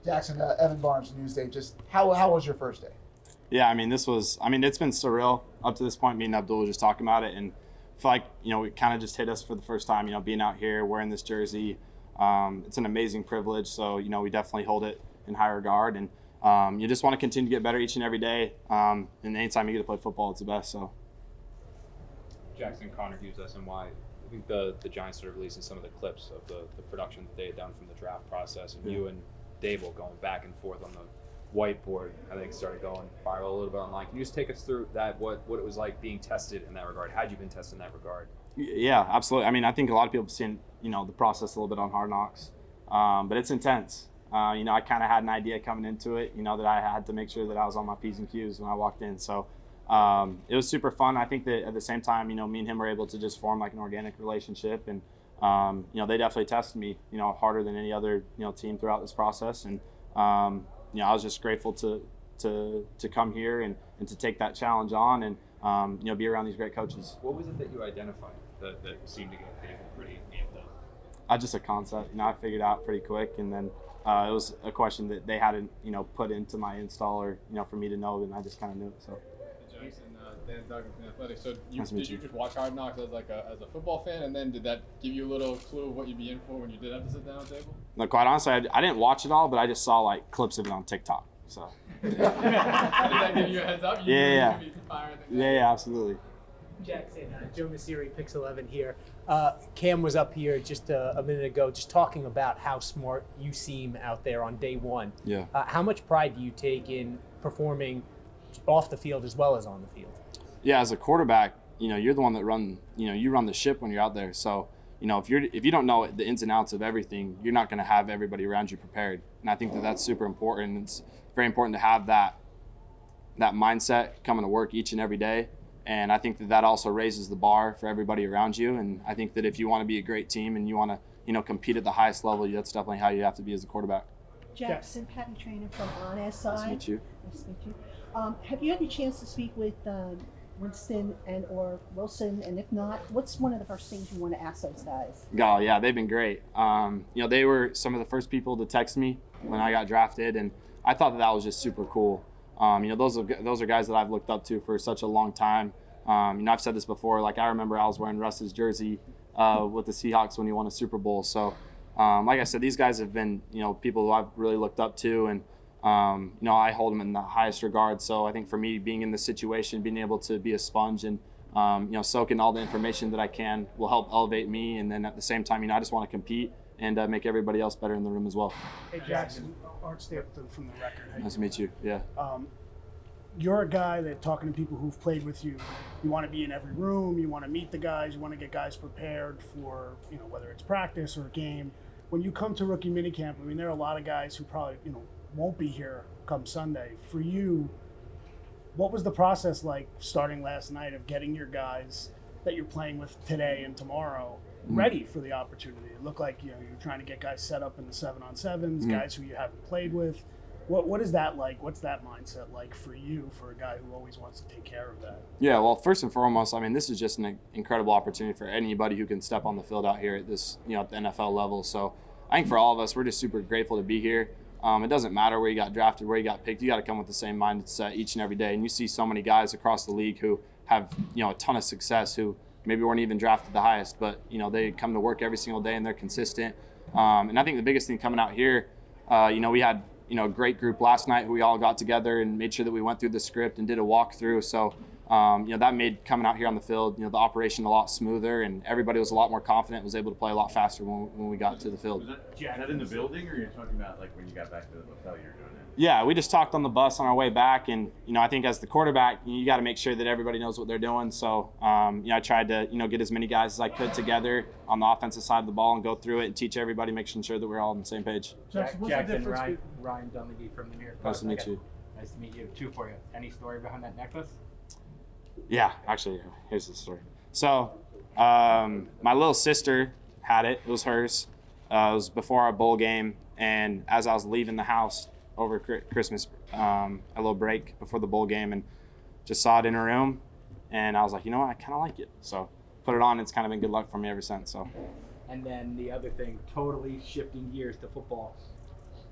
Jaxson, Evan Barnes, Newsday. Just how was your first day? Yeah, I mean, it's been surreal up to this point. Me and Abdul were just talking about it, and I feel like, it kind of just hit us for the first time, being out here wearing this jersey. It's an amazing privilege. So, we definitely hold it in high regard, and you just want to continue to get better each and every day. And anytime you get to play football, it's the best. So, Jaxson, Connor Hughes, SNY. I think the Giants started releasing some of the clips of the production that they had done from the draft process, and you and Dable going back and forth on the whiteboard, I think, started going viral a little bit online. Can you just take us through that, what it was like being tested in that regard? How'd you been tested in that regard? Yeah, absolutely. I mean, I think a lot of people have seen, the process a little bit on Hard Knocks, but it's intense. I kind of had an idea coming into it, that I had to make sure that I was on my P's and Q's when I walked in. So it was super fun. I think that at the same time, me and him were able to just form like an organic relationship, and they definitely tested me, harder than any other, team throughout this process. And I was just grateful to come here and to take that challenge on and be around these great coaches. What was it that you identified that seemed to get Dable pretty amped up? Just a concept. I figured out pretty quick, and then it was a question that they hadn't put into my installer for me to know, and I just kind of knew it. So. Jaxson, Dan Duggan from Athletics. So did you just watch Hard Knocks as a football fan, and then did that give you a little clue of what you'd be in for when you did have to sit down at the table? No, quite honestly, I didn't watch it all, but I just saw like clips of it on TikTok. So. Did that give you a heads up? Yeah, Yeah, absolutely. Jaxson, Joe Messeri, Pix 11 here. Cam was up here just a minute ago, just talking about how smart you seem out there on day one. Yeah. How much pride do you take in performing off the field as well as on the field? Yeah, as a quarterback, you're the one that you run the ship when you're out there. So, if you don't know the ins and outs of everything, you're not going to have everybody around you prepared. And I think that that's super important. It's very important to have that mindset coming to work each and every day. And I think that also raises the bar for everybody around you. And I think that if you want to be a great team and you want to, compete at the highest level, that's definitely how you have to be as a quarterback. Jaxson, Patty Trainer from On SI. Nice to meet you. Nice to meet you. Have you had the chance to speak with Winston or Wilson? And if not, what's one of the first things you want to ask those guys? Oh, yeah, they've been great. They were some of the first people to text me when I got drafted, and I thought that was just super cool. Those are guys that I've looked up to for such a long time. I've said this before. Like, I remember I was wearing Russ's jersey with the Seahawks when he won a Super Bowl. So, like I said, these guys have been, people who I've really looked up to, and I hold them in the highest regard. So I think for me, being in this situation, being able to be a sponge and soak in all the information that I can will help elevate me. And then at the same time, I just want to compete and make everybody else better in the room as well. Hey, Jaxson, Art Stapleton from The Record. Nice to meet you. Yeah. You're a guy that, talking to people who've played with you, you want to be in every room, you want to meet the guys, you want to get guys prepared for, whether it's practice or a game. When you come to rookie minicamp, there are a lot of guys who probably, won't be here come Sunday. For you, what was the process like starting last night of getting your guys that you're playing with today and tomorrow ready for the opportunity? It looked like you're trying to get guys set up in the 7-on-7s, guys who you haven't played with. What is that like? What's that mindset like for you, for a guy who always wants to take care of that? Yeah, well, first and foremost, this is just an incredible opportunity for anybody who can step on the field out here at this, at the NFL level. So I think for all of us, we're just super grateful to be here. It doesn't matter where you got drafted, where you got picked. You got to come with the same mindset each and every day. And you see so many guys across the league who have, a ton of success, who maybe weren't even drafted the highest, but, they come to work every single day and they're consistent. And I think the biggest thing coming out here, we had, a great group last night who we all got together and made sure that we went through the script and did a walkthrough. So, that made coming out here on the field, the operation a lot smoother, and everybody was a lot more confident, was able to play a lot faster when we got to the field. Was that in the building, or are you talking about like when you got back to the hotel you were doing it? Yeah, we just talked on the bus on our way back, and I think as the quarterback, you got to make sure that everybody knows what they're doing. So, I tried to get as many guys as I could together on the offensive side of the ball and go through it and teach everybody, making sure that we're all on the same page. Jaxson, Ryan Dunleavy from the New York Post. Nice to meet you. Nice to meet you. Two for you. Any story behind that necklace? Yeah, actually, here's the story. So, my little sister had it. It was hers. It was before our bowl game, and as I was leaving the house over Christmas, a little break before the bowl game, and just saw it in her room, and I was like, I kind of like it. So, put it on. It's kind of been good luck for me ever since. So. And then the other thing, totally shifting gears to football.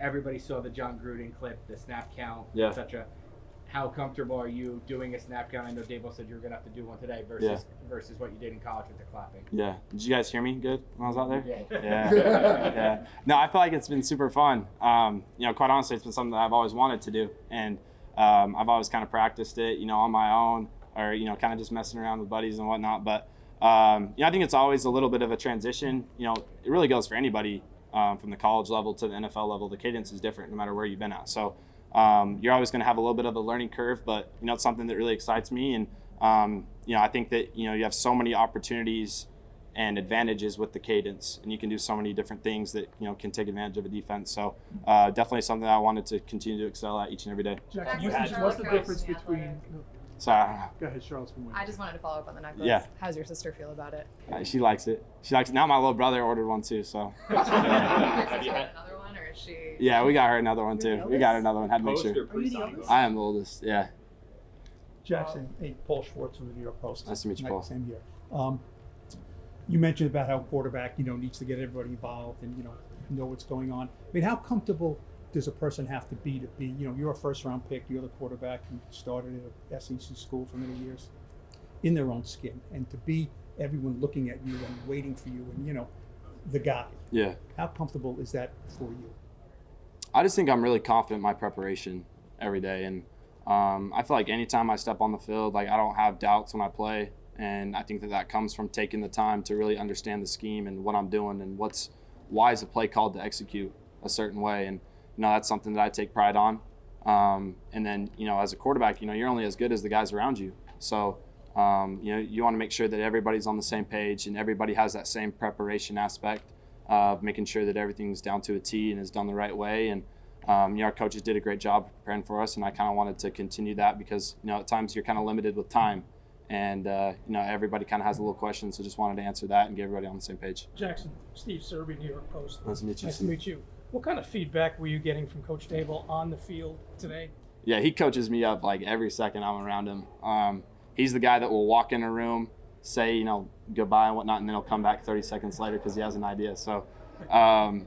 everybody saw the John Gruden clip, the snap count, Yeah. etc. How comfortable are you doing a snap count? I know Dable said you were going to have to do one today versus what you did in college with the clapping. Yeah. Did you guys hear me good when I was out there? Yeah. Yeah. No, I feel like it's been super fun. Quite honestly, it's been something that I've always wanted to do. And I've always kind of practiced it, on my own or, kind of just messing around with buddies and whatnot. But, I think it's always a little bit of a transition. It really goes for anybody from the college level to the NFL level. The cadence is different no matter where you've been at. So you're always going to have a little bit of a learning curve, but, it's something that really excites me. And, I think that, you have so many opportunities and advantages with the cadence, and you can do so many different things that, can take advantage of a defense. So definitely something that I wanted to continue to excel at each and every day. Jaxson, what's the difference between? So Go ahead, Charles. From I just wanted to follow up on the necklace. Yeah. How's your sister feel about it? she likes it. Now my little brother ordered one too, so. Have you had another one, or is she? Yeah, we got her another one too. We got another one. Had to make sure. Are you the oldest? I am the oldest. Yeah. Jaxson, hey, Paul Schwartz from the New York Post. Nice to meet you, Paul. Same here. You mentioned about how quarterback, needs to get everybody involved and, know what's going on. I mean, how comfortable does a person have to be, you're a first round pick, you're the quarterback, you started at SEC school for many years, in their own skin, and to be everyone looking at you and waiting for you and, the guy. Yeah. How comfortable is that for you? I just think I'm really confident in my preparation every day. And I feel like anytime I step on the field, I don't have doubts when I play. And I think that comes from taking the time to really understand the scheme and what I'm doing and why is a play called to execute a certain way. And, that's something that I take pride on. And then, as a quarterback, you're only as good as the guys around you. So, you want to make sure that everybody's on the same page and everybody has that same preparation aspect of making sure that everything's down to a T and is done the right way. And, our coaches did a great job preparing for us, and I kind of wanted to continue that because, at times you're kind of limited with time. And, everybody kind of has a little question, so just wanted to answer that and get everybody on the same page. Jaxson, Steve Serby, New York Post. Nice to meet you, Nice Steve. to meet you. What kind of feedback were you getting from Coach Dable on the field today? Yeah, he coaches me up every second I'm around him. He's the guy that will walk in a room, say, goodbye and whatnot, and then he'll come back 30 seconds later because he has an idea. So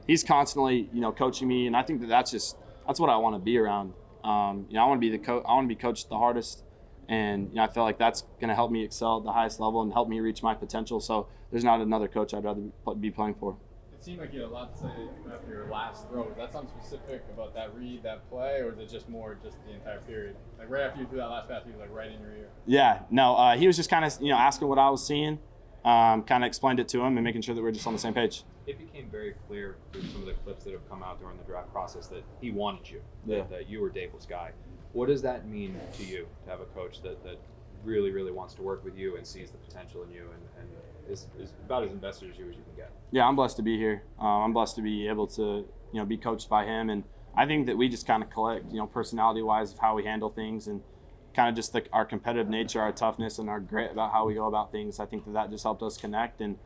he's constantly, coaching me, and I think that's what I want to be around. I want to be I want to be coached the hardest, and I feel like that's going to help me excel at the highest level and help me reach my potential. So there's not another coach I'd rather be playing for. It seemed like you had a lot to say after your last throw. Was that something specific about that read, that play, or is it just more just the entire period? Right after you threw that last pass, he was right in your ear. Yeah, no, he was just kind of asking what I was seeing, kind of explained it to him and making sure that we're just on the same page. It became very clear through some of the clips that have come out during the draft process that he wanted you, Yeah. that you were Dable's guy. What does that mean to you to have a coach that really, really wants to work with you and sees the potential in you and is about as invested as you can get? Yeah, I'm blessed to be here. I'm blessed to be able to, be coached by him. And I think that we just kind of collect, personality-wise of how we handle things and kind of just our competitive nature, our toughness, and our grit about how we go about things. I think that just helped us connect. And,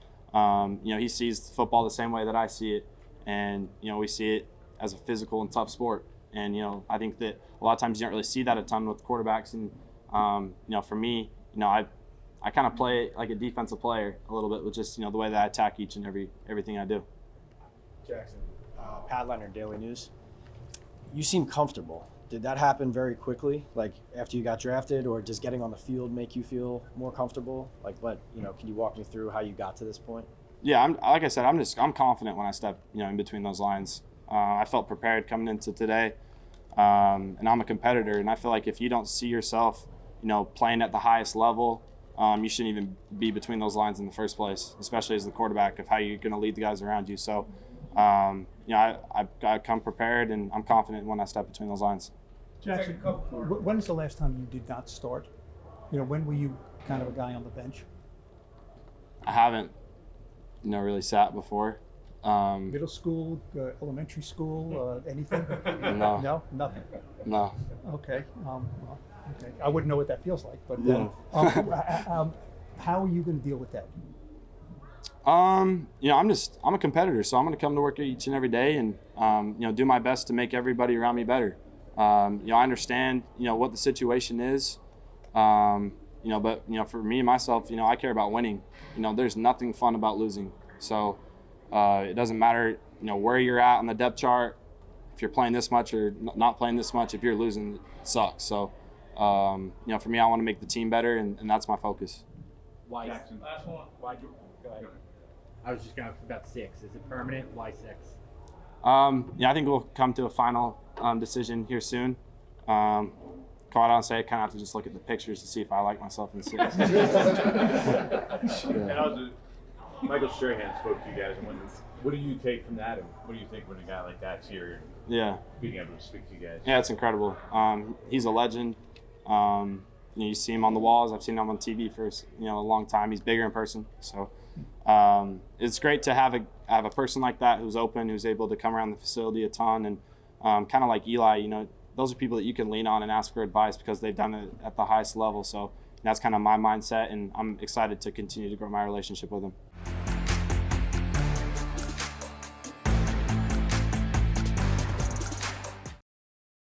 he sees football the same way that I see it. And, we see it as a physical and tough sport. And, I think that a lot of times you don't really see that a ton with quarterbacks. And, for me, I kind of play like a defensive player a little bit with just, the way that I attack each and everything I do. Jaxson, Pat Leonard, Daily News. You seem comfortable. Did that happen very quickly, like after you got drafted, or does getting on the field make you feel more comfortable? Can you walk me through how you got to this point? Yeah, like I said, I'm confident when I step, in between those lines. I felt prepared coming into today, and I'm a competitor, and I feel like if you don't see yourself, playing at the highest level, you shouldn't even be between those lines in the first place, especially as the quarterback of how you're going to lead the guys around you. So, I come prepared, and I'm confident when I step between those lines. Jaxson, when is the last time you did not start? When were you kind of a guy on the bench? I haven't, really sat before. Middle school, elementary school, anything? No. No, nothing. No. Okay. Okay. I wouldn't know what that feels like, but how are you going to deal with that? I'm a competitor, so I'm going to come to work each and every day and, do my best to make everybody around me better. I understand, what the situation is, but, for me, myself, I care about winning. There's nothing fun about losing. So it doesn't matter, where you're at on the depth chart. if you're playing this much or not playing this much, if you're losing, it sucks. So, you know, for me, I want to make the team better, and that's my focus. Why? Jackson. Last one. Why? Go ahead. I was just going to ask about 6. Is it permanent? Why 6? Yeah, I think we'll come to a final decision here soon. Quite honestly, I kind of have to just look at the pictures to see if I like myself in 6. And also, Michael Strahan spoke to you guys, and what do you take from that, and what do you think when a guy like that's here, Yeah. being able to speak to you guys? Yeah, it's incredible. He's a legend. You know, you see him on the walls. I've seen him on TV for a long time. He's bigger in person. So it's great to have a person like that who's open, who's able to come around the facility a ton, and kind of like Eli. You know, those are people that you can lean on and ask for advice because they've done it at the highest level. So that's kind of my mindset, and I'm excited to continue to grow my relationship with him.